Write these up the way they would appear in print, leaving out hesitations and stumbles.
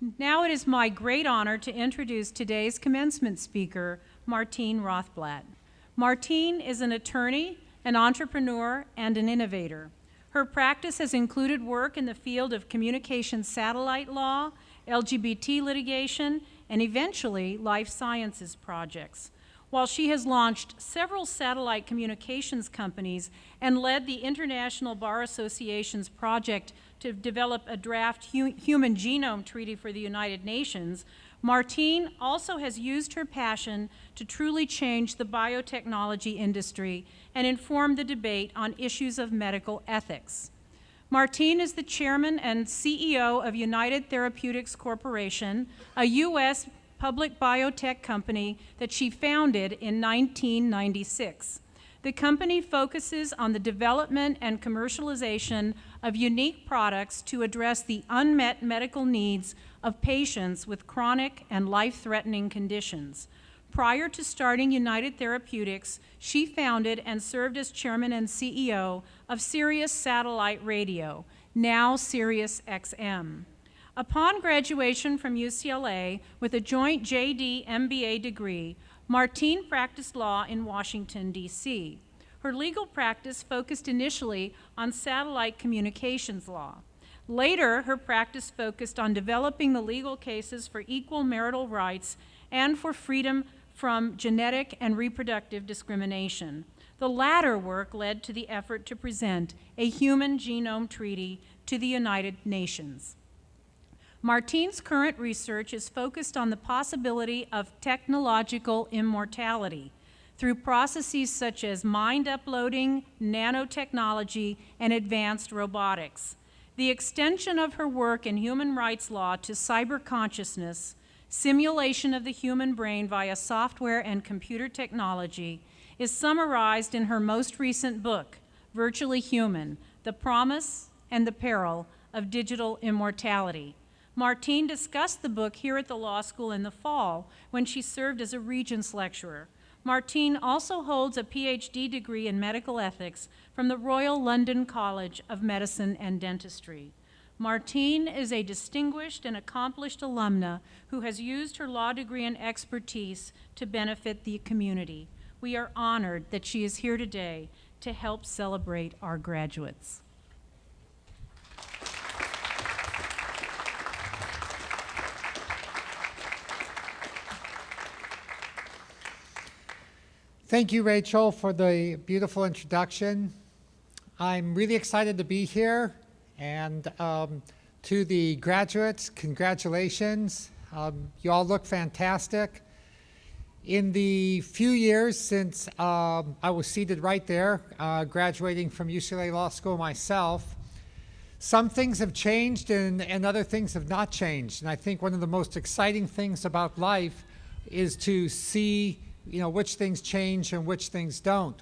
Now it is my great honor to introduce today's commencement speaker, Martine Rothblatt. Martine is an attorney, an entrepreneur, and an innovator. Her practice has included work in the field of communication satellite law, LGBT litigation, and eventually life sciences projects. While she has launched several satellite communications companies and led the International Bar Association's project to develop a draft human genome treaty for the United Nations, Martine also has used her passion to truly change the biotechnology industry and inform the debate on issues of medical ethics. Martine is the chairman and CEO of United Therapeutics Corporation, a U.S. public biotech company that she founded in 1996. The company focuses on the development and commercialization of unique products to address the unmet medical needs of patients with chronic and life-threatening conditions. Prior to starting United Therapeutics, she founded and served as chairman and CEO of Sirius Satellite Radio, now Sirius XM. Upon graduation from UCLA with a joint JD MBA degree, Martine practiced law in Washington, D.C. Her legal practice focused initially on satellite communications law. Later, her practice focused on developing the legal cases for equal marital rights and for freedom from genetic and reproductive discrimination. The latter work led to the effort to present a human genome treaty to the United Nations. Martine's current research is focused on the possibility of technological immortality through processes such as mind uploading, nanotechnology, and advanced robotics. The extension of her work in human rights law to cyber consciousness, simulation of the human brain via software and computer technology, is summarized in her most recent book, Virtually Human: The Promise and the Peril of Digital Immortality. Martine discussed the book here at the law school in the fall when she served as a Regents lecturer. Martine also holds a PhD degree in medical ethics from the Royal London College of Medicine and Dentistry. Martine is a distinguished and accomplished alumna who has used her law degree and expertise to benefit the community. We are honored that she is here today to help celebrate our graduates. Thank you, Rachel, for the beautiful introduction. I'm really excited to be here, and to the graduates, congratulations. You all look fantastic. In the few years since I was seated right there, graduating from UCLA Law School myself, some things have changed and other things have not changed. And I think one of the most exciting things about life is to see which things change and which things don't.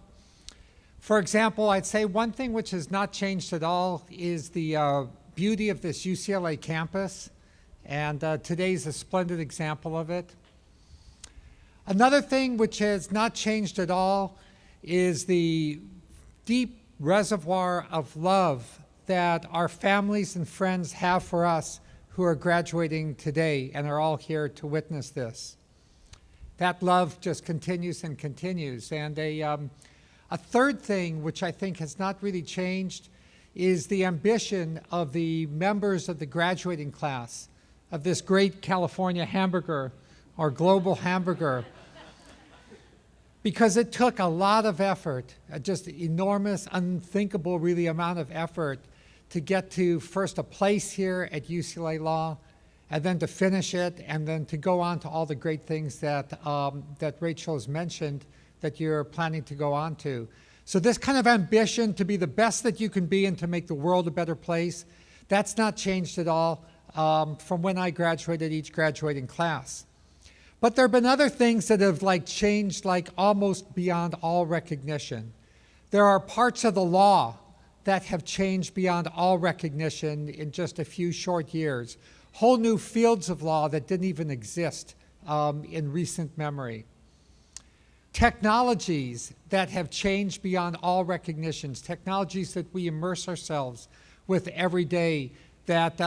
For example, I'd say one thing which has not changed at all is the beauty of this UCLA campus, and today's a splendid example of it. Another thing which has not changed at all is the deep reservoir of love that our families and friends have for us who are graduating today and are all here to witness this. That love just continues and continues. And a third thing, which I think has not really changed, is the ambition of the members of the graduating class of this great California hamburger, or global hamburger, because it took a lot of effort, just enormous, unthinkable really amount of effort to get to first a place here at UCLA Law, and then to finish it, and then to go on to all the great things that, that Rachel has mentioned that you're planning to go on to. So this kind of ambition to be the best that you can be and to make the world a better place, that's not changed at all from when I graduated each graduating class. But there have been other things that have changed almost beyond all recognition. There are parts of the law that have changed beyond all recognition in just a few short years. Whole new fields of law that didn't even exist in recent memory. Technologies that have changed beyond all recognitions, technologies that we immerse ourselves with every day that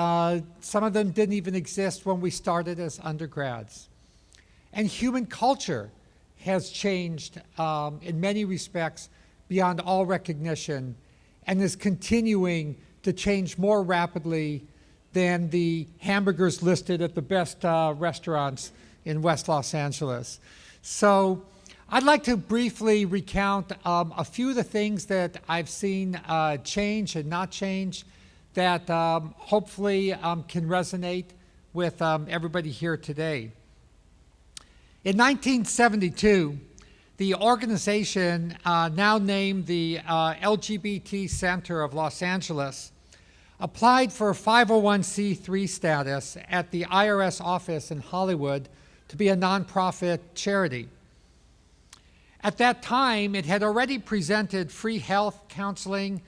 some of them didn't even exist when we started as undergrads. And human culture has changed in many respects beyond all recognition and is continuing to change more rapidly than the hamburgers listed at the best restaurants in West Los Angeles. So I'd like to briefly recount a few of the things that I've seen change and not change that hopefully can resonate with everybody here today. In 1972, the organization now named the LGBT Center of Los Angeles applied for 501c3 status at the IRS office in Hollywood to be a nonprofit charity. At that time, it had already presented free health counseling,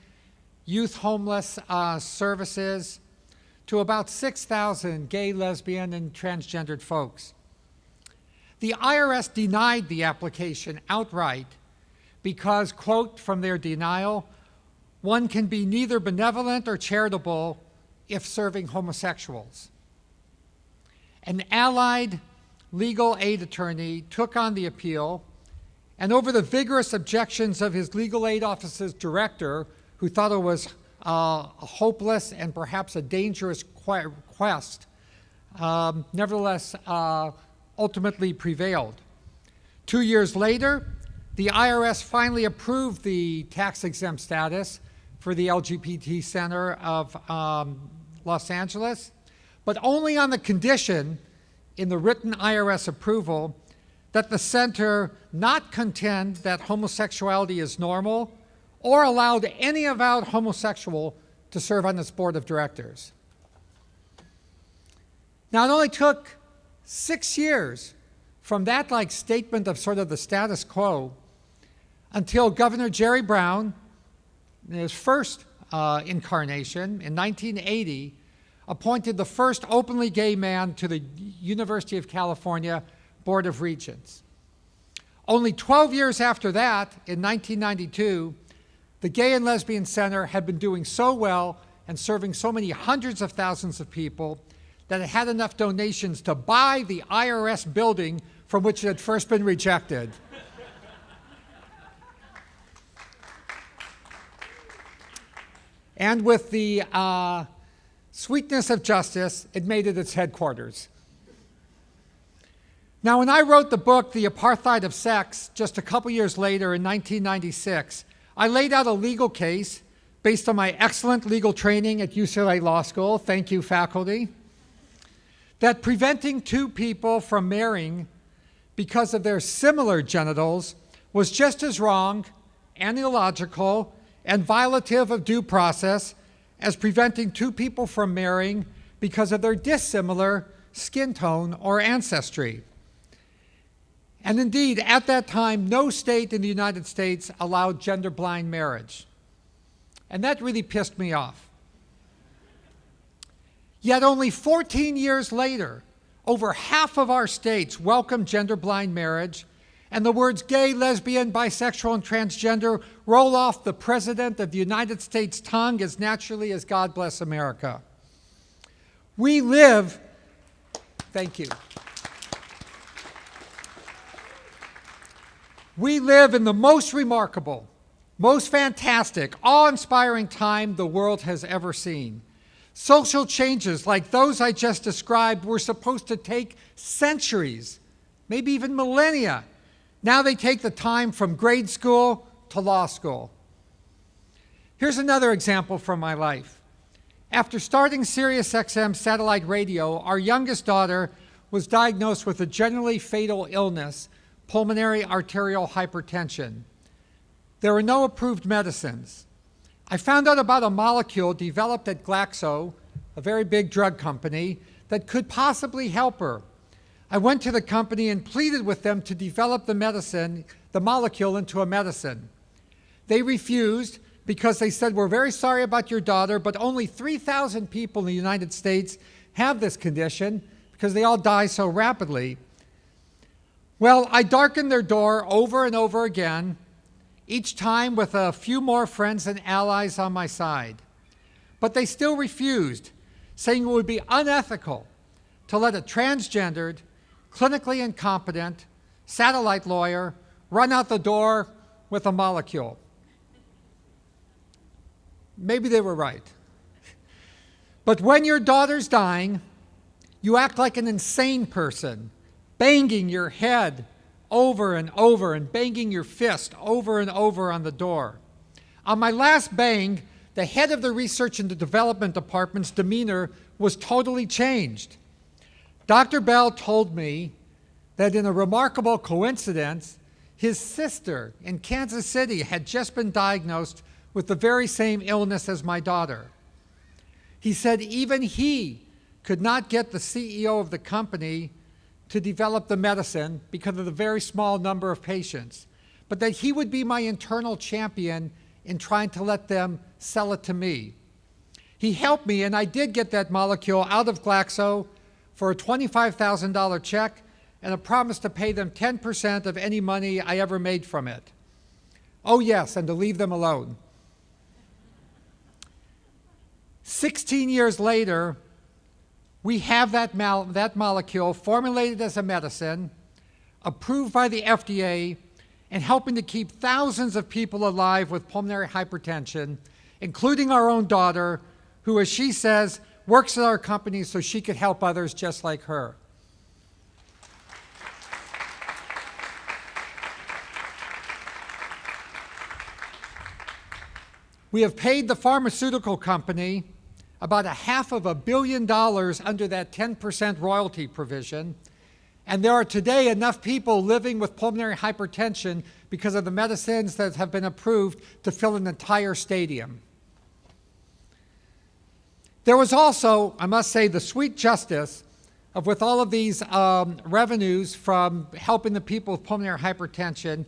youth homeless services to about 6,000 gay, lesbian, and transgendered folks. The IRS denied the application outright because, quote from their denial, one can be neither benevolent or charitable if serving homosexuals. An allied legal aid attorney took on the appeal, and over the vigorous objections of his legal aid office's director, who thought it was a hopeless and perhaps a dangerous quest, nevertheless ultimately prevailed. 2 years later, the IRS finally approved the tax-exempt status for the LGBT Center of Los Angeles, but only on the condition in the written IRS approval that the center not contend that homosexuality is normal or allowed any avowed homosexual to serve on its board of directors. Now, it only took 6 years from that statement of sort of the status quo until Governor Jerry Brown, in his first incarnation in 1980, appointed the first openly gay man to the University of California Board of Regents. Only 12 years after that, in 1992, the Gay and Lesbian Center had been doing so well and serving so many hundreds of thousands of people that it had enough donations to buy the IRS building from which it had first been rejected. And with the sweetness of justice, it made it its headquarters. Now, when I wrote the book, The Apartheid of Sex, just a couple years later in 1996, I laid out a legal case based on my excellent legal training at UCLA Law School, thank you, faculty, that preventing two people from marrying because of their similar genitals was just as wrong and illogical and violative of due process as preventing two people from marrying because of their dissimilar skin tone or ancestry. And indeed, at that time, no state in the United States allowed gender-blind marriage. And that really pissed me off. Yet only 14 years later, over half of our states welcome gender-blind marriage, and the words gay, lesbian, bisexual, and transgender roll off the President of the United States' tongue as naturally as God bless America. We live, thank you. We live in the most remarkable, most fantastic, awe-inspiring time the world has ever seen. Social changes like those I just described were supposed to take centuries, maybe even millennia. Now they take the time from grade school to law school. Here's another example from my life. After starting SiriusXM satellite radio, our youngest daughter was diagnosed with a generally fatal illness, pulmonary arterial hypertension. There are no approved medicines. I found out about a molecule developed at Glaxo, a very big drug company, that could possibly help her. I went to the company and pleaded with them to develop the molecule into a medicine. They refused because they said, we're very sorry about your daughter, but only 3,000 people in the United States have this condition because they all die so rapidly. Well, I darkened their door over and over again, each time with a few more friends and allies on my side. But they still refused, saying it would be unethical to let a transgendered, clinically incompetent satellite lawyer run out the door with a molecule. Maybe they were right. But when your daughter's dying, you act like an insane person, banging your head over and over and banging your fist over and over on the door. On my last bang, the head of the research and the development department's demeanor was totally changed. Dr. Bell told me that in a remarkable coincidence, his sister in Kansas City had just been diagnosed with the very same illness as my daughter. He said even he could not get the CEO of the company to develop the medicine because of the very small number of patients, but that he would be my internal champion in trying to let them sell it to me. He helped me, and I did get that molecule out of Glaxo for a $25,000 check and a promise to pay them 10% of any money I ever made from it. Oh yes, and to leave them alone. 16 years later, we have that molecule formulated as a medicine, approved by the FDA, and helping to keep thousands of people alive with pulmonary hypertension, including our own daughter, who, as she says, works at our company so she could help others just like her. We have paid the pharmaceutical company about $500 million under that 10% royalty provision, and there are today enough people living with pulmonary hypertension because of the medicines that have been approved to fill an entire stadium. There was also, I must say, the sweet justice of, with all of these revenues from helping the people with pulmonary hypertension,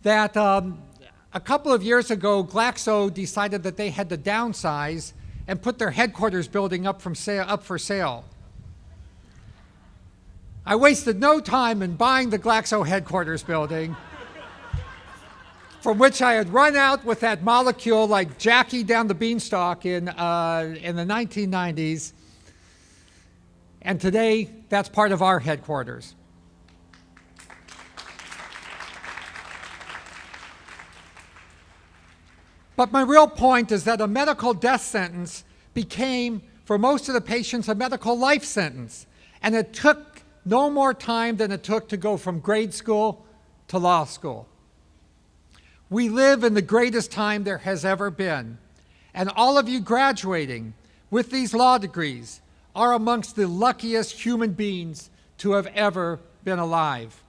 that a couple of years ago, Glaxo decided that they had to downsize and put their headquarters building up for sale. I wasted no time in buying the Glaxo headquarters building, from which I had run out with that molecule like Jackie down the beanstalk in the 1990s. And today, that's part of our headquarters. But my real point is that a medical death sentence became, for most of the patients, a medical life sentence. And it took no more time than it took to go from grade school to law school. We live in the greatest time there has ever been. And all of you graduating with these law degrees are amongst the luckiest human beings to have ever been alive.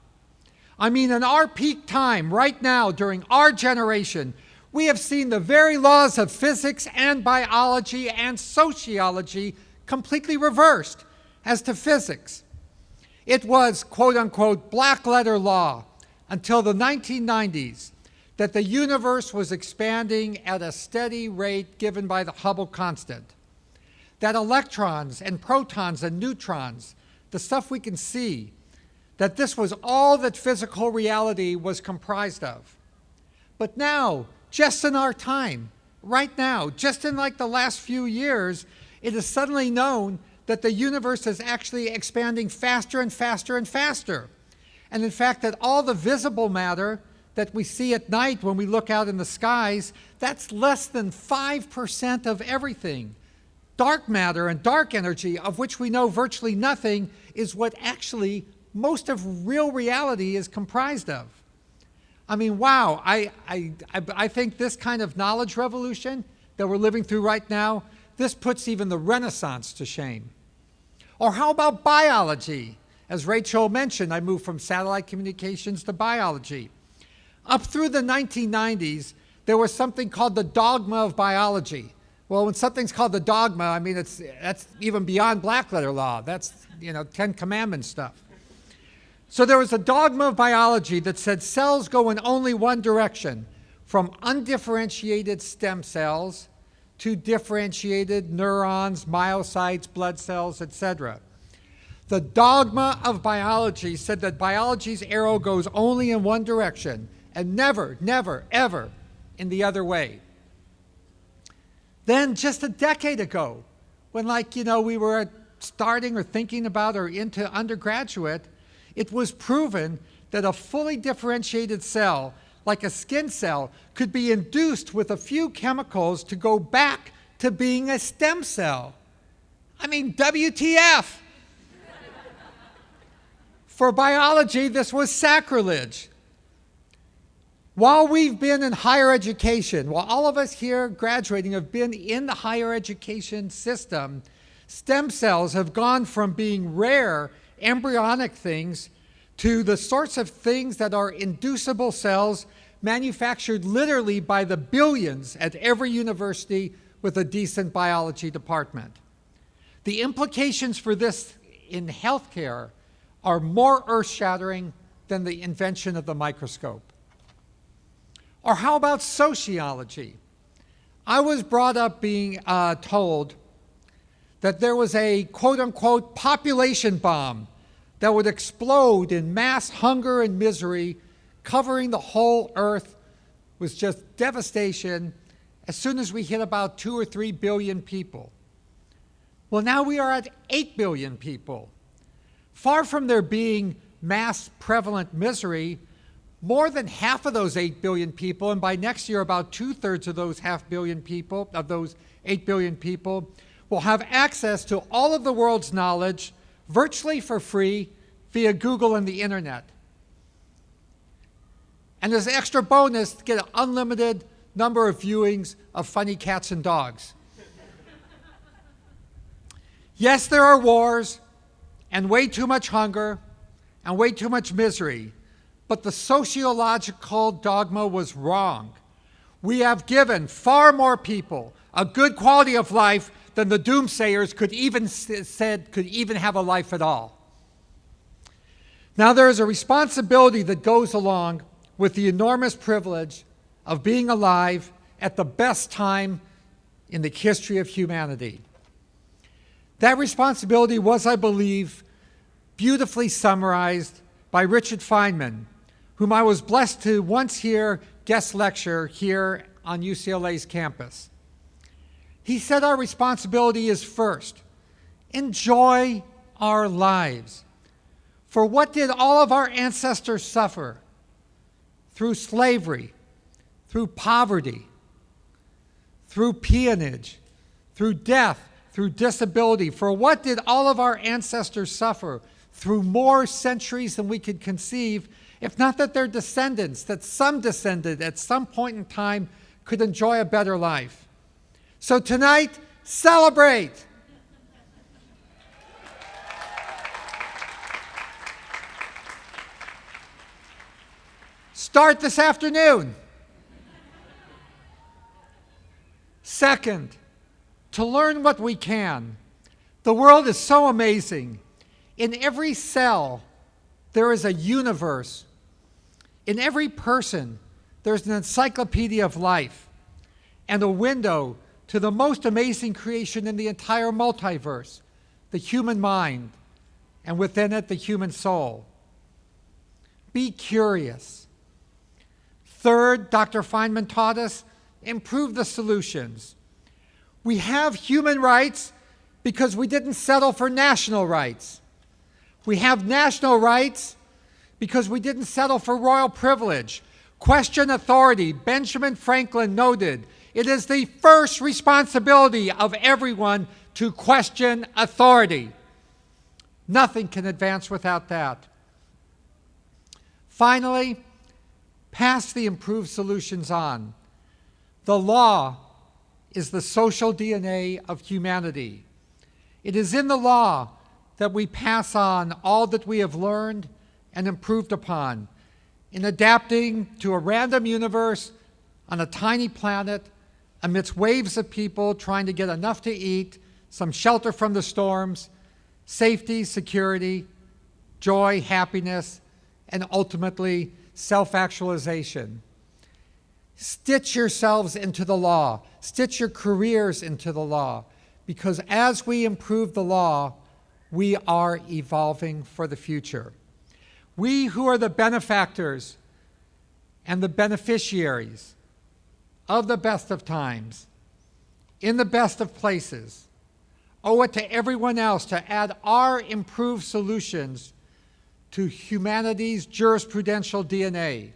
I mean, in our peak time, right now, during our generation, we have seen the very laws of physics and biology and sociology completely reversed as to physics. It was, quote unquote, black letter law until the 1990s that the universe was expanding at a steady rate given by the Hubble constant. That electrons and protons and neutrons, the stuff we can see, that this was all that physical reality was comprised of. But now, just in our time, right now, just in like the last few years, it is suddenly known that the universe is actually expanding faster and faster and faster. And in fact, that all the visible matter that we see at night when we look out in the skies, that's less than 5% of everything. Dark matter and dark energy, of which we know virtually nothing, is what actually most of real reality is comprised of. I mean, wow, I think this kind of knowledge revolution that we're living through right now, this puts even the Renaissance to shame. Or how about biology? As Rachel mentioned, I moved from satellite communications to biology. Up through the 1990s, there was something called the dogma of biology. Well, when something's called the dogma, I mean, that's even beyond black letter law. That's, Ten Commandments stuff. So there was a dogma of biology that said cells go in only one direction, from undifferentiated stem cells to differentiated neurons, myocytes, blood cells, etc. The dogma of biology said that biology's arrow goes only in one direction and never, never, ever in the other way. Then just a decade ago, when we were starting or thinking about or into undergraduate, it was proven that a fully differentiated cell, like a skin cell, could be induced with a few chemicals to go back to being a stem cell. I mean, WTF? For biology, this was sacrilege. While we've been in higher education, while all of us here graduating have been in the higher education system, stem cells have gone from being rare embryonic things to the sorts of things that are inducible cells manufactured literally by the billions at every university with a decent biology department. The implications for this in healthcare are more earth-shattering than the invention of the microscope. Or how about sociology? I was brought up being told that there was a quote-unquote population bomb that would explode in mass hunger and misery, covering the whole earth with just devastation as soon as we hit about 2 or 3 billion people. Well, now we are at 8 billion people. Far from there being mass prevalent misery, more than half of those 8 billion people, and by next year about 2/3 of those of those 8 billion people, will have access to all of the world's knowledge virtually for free via Google and the internet. And as an extra bonus, get an unlimited number of viewings of funny cats and dogs. Yes, there are wars, and way too much hunger, and way too much misery, but the sociological dogma was wrong. We have given far more people a good quality of life than the doomsayers could even have a life at all. Now there is a responsibility that goes along with the enormous privilege of being alive at the best time in the history of humanity. That responsibility was, I believe, beautifully summarized by Richard Feynman, whom I was blessed to once hear guest lecture here on UCLA's campus. He said our responsibility is first, enjoy our lives. For what did all of our ancestors suffer? Through slavery, through poverty, through peonage, through death, through disability. For what did all of our ancestors suffer? Through more centuries than we could conceive, if not that their descendants, that some descendant at some point in time could enjoy a better life. So tonight, celebrate. Start this afternoon. Second, to learn what we can. The world is so amazing. In every cell, there is a universe. In every person, there's an encyclopedia of life and a window to the most amazing creation in the entire multiverse, the human mind, and within it, the human soul. Be curious. Third, Dr. Feynman taught us, improve the solutions. We have human rights because we didn't settle for national rights. We have national rights because we didn't settle for royal privilege. Question authority. Benjamin Franklin noted, it is the first responsibility of everyone to question authority. Nothing can advance without that. Finally, pass the improved solutions on. The law is the social DNA of humanity. It is in the law that we pass on all that we have learned and improved upon in adapting to a random universe on a tiny planet amidst waves of people trying to get enough to eat, some shelter from the storms, safety, security, joy, happiness, and ultimately self-actualization. Stitch yourselves into the law. Stitch your careers into the law. Because as we improve the law, we are evolving for the future. We who are the benefactors and the beneficiaries of the best of times, in the best of places, owe it to everyone else to add our improved solutions to humanity's jurisprudential DNA,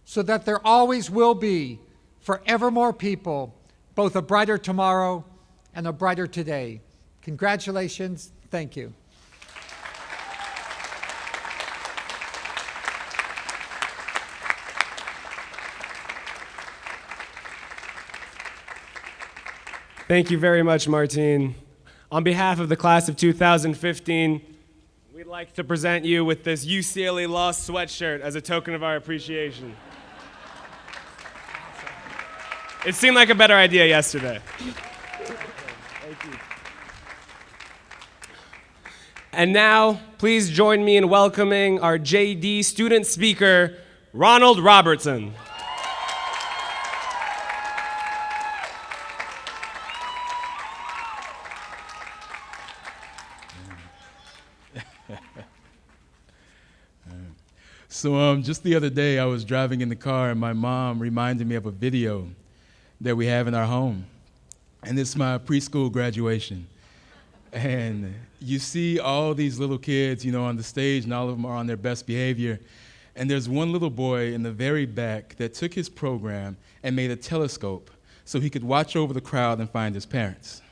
so that there always will be, for ever more people, both a brighter tomorrow and a brighter today. Congratulations. Thank you. Thank you very much, Martine. On behalf of the class of 2015, we'd like to present you with this UCLA Law sweatshirt as a token of our appreciation. It seemed like a better idea yesterday. Thank you. And now, please join me in welcoming our JD student speaker, Ronald Robertson. So just the other day, I was driving in the car, and my mom reminded me of a video that we have in our home. And it's my preschool graduation. And you see all these little kids, on the stage, and all of them are on their best behavior. And there's one little boy in the very back that took his program and made a telescope so he could watch over the crowd and find his parents.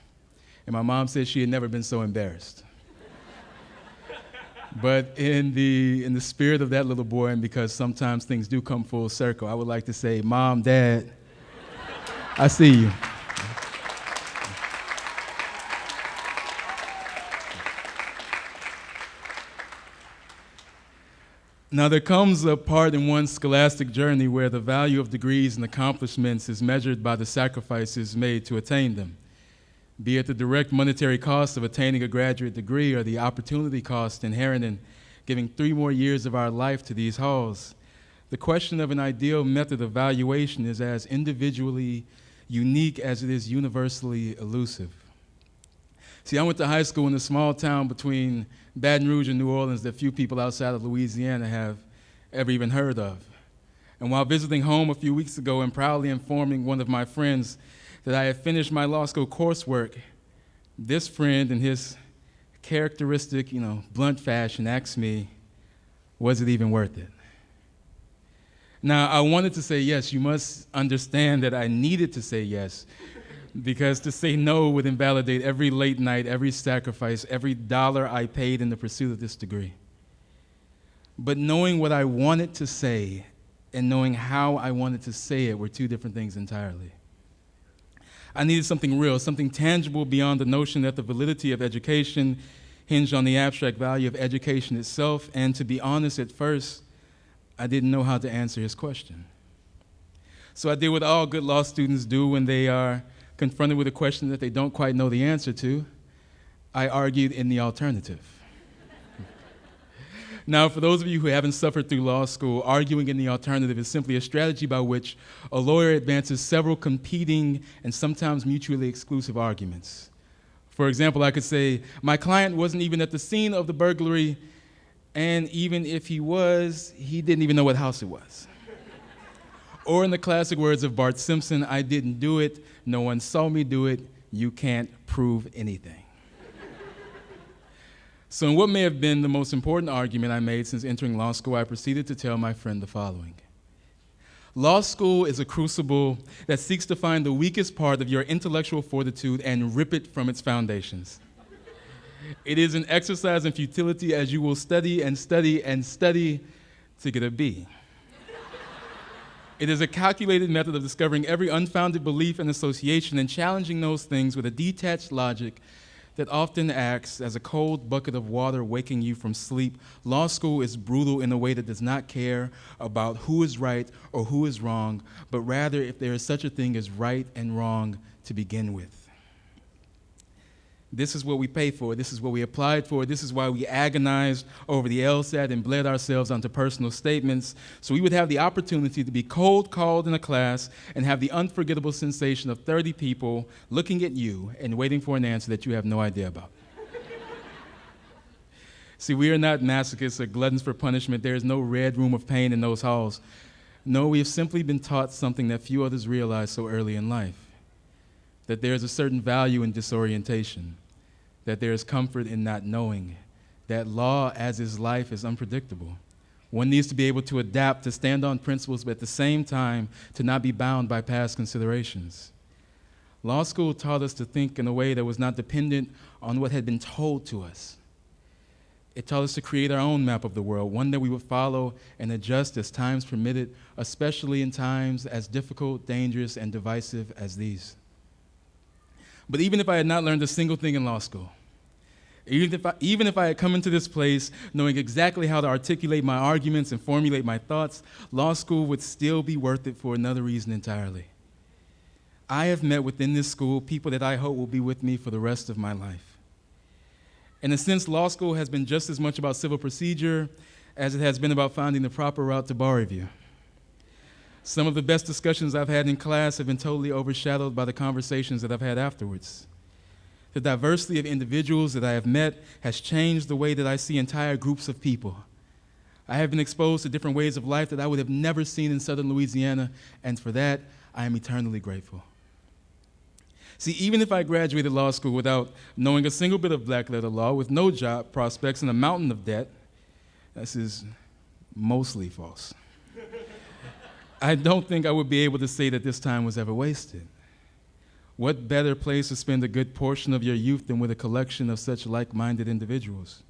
And my mom said she had never been so embarrassed. But in the spirit of that little boy, and because sometimes things do come full circle, I would like to say, Mom, Dad, I see you. Now, there comes a part in one's scholastic journey where the value of degrees and accomplishments is measured by the sacrifices made to attain them, be it the direct monetary cost of attaining a graduate degree or the opportunity cost inherent in giving 3 more years of our life to these halls. The question of an ideal method of valuation is as individually unique as it is universally elusive. See, I went to high school in a small town between Baton Rouge and New Orleans that few people outside of Louisiana have ever even heard of. And while visiting home a few weeks ago and proudly informing one of my friends that I had finished my law school coursework, this friend in his characteristic, blunt fashion asked me, was it even worth it? Now, I wanted to say yes. You must understand that I needed to say yes, because to say no would invalidate every late night, every sacrifice, every dollar I paid in the pursuit of this degree. But knowing what I wanted to say and knowing how I wanted to say it were 2 different things entirely. I needed something real, something tangible beyond the notion that the validity of education hinged on the abstract value of education itself, and to be honest, at first, I didn't know how to answer his question. So I did what all good law students do when they are confronted with a question that they don't quite know the answer to. I argued in the alternative. Now, for those of you who haven't suffered through law school, arguing in the alternative is simply a strategy by which a lawyer advances several competing and sometimes mutually exclusive arguments. For example, I could say, my client wasn't even at the scene of the burglary, and even if he was, he didn't even know what house it was. Or in the classic words of Bart Simpson, I didn't do it, no one saw me do it, you can't prove anything. So in what may have been the most important argument I made since entering law school, I proceeded to tell my friend the following. Law school is a crucible that seeks to find the weakest part of your intellectual fortitude and rip it from its foundations. It is an exercise in futility, as you will study and study and study to get a B. It is a calculated method of discovering every unfounded belief and association and challenging those things with a detached logic that often acts as a cold bucket of water waking you from sleep. Law school is brutal in a way that does not care about who is right or who is wrong, but rather if there is such a thing as right and wrong to begin with. This is what we pay for. This is what we applied for. This is why we agonized over the LSAT and bled ourselves onto personal statements, so we would have the opportunity to be cold called in a class and have the unforgettable sensation of 30 people looking at you and waiting for an answer that you have no idea about. See, we are not masochists or gluttons for punishment. There is no red room of pain in those halls. No, we have simply been taught something that few others realize so early in life, that there is a certain value in disorientation, that there is comfort in not knowing, that law, as is life, is unpredictable. One needs to be able to adapt, to stand on principles, but at the same time, to not be bound by past considerations. Law school taught us to think in a way that was not dependent on what had been told to us. It taught us to create our own map of the world, one that we would follow and adjust as times permitted, especially in times as difficult, dangerous, and divisive as these. But even if I had not learned a single thing in law school, even if I had come into this place knowing exactly how to articulate my arguments and formulate my thoughts, law school would still be worth it for another reason entirely. I have met within this school people that I hope will be with me for the rest of my life. In a sense, law school has been just as much about civil procedure as it has been about finding the proper route to bar review. Some of the best discussions I've had in class have been totally overshadowed by the conversations that I've had afterwards. The diversity of individuals that I have met has changed the way that I see entire groups of people. I have been exposed to different ways of life that I would have never seen in Southern Louisiana, and for that, I am eternally grateful. See, even if I graduated law school without knowing a single bit of black letter law, with no job prospects and a mountain of debt, this is mostly false. I don't think I would be able to say that this time was ever wasted. What better place to spend a good portion of your youth than with a collection of such like-minded individuals?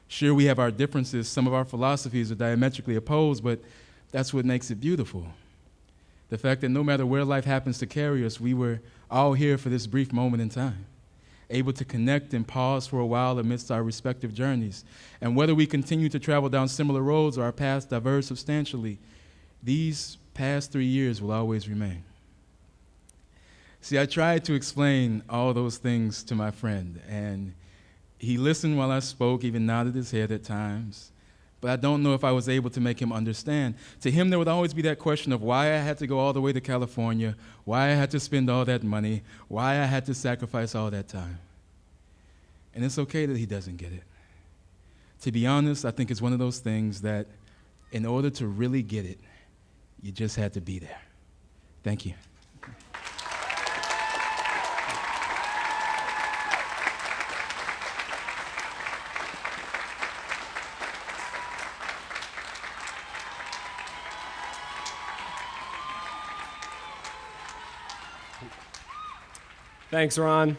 Sure, we have our differences. Some of our philosophies are diametrically opposed, but that's what makes it beautiful. The fact that no matter where life happens to carry us, we were all here for this brief moment in time, able to connect and pause for a while amidst our respective journeys. And whether we continue to travel down similar roads or our paths diverge substantially, these past 3 years will always remain. See, I tried to explain all those things to my friend, and he listened while I spoke, even nodded his head at times. But I don't know if I was able to make him understand. To him, there would always be that question of why I had to go all the way to California, why I had to spend all that money, why I had to sacrifice all that time. And it's okay that he doesn't get it. To be honest, I think it's one of those things that in order to really get it, you just had to be there. Thank you. Thanks, Ron.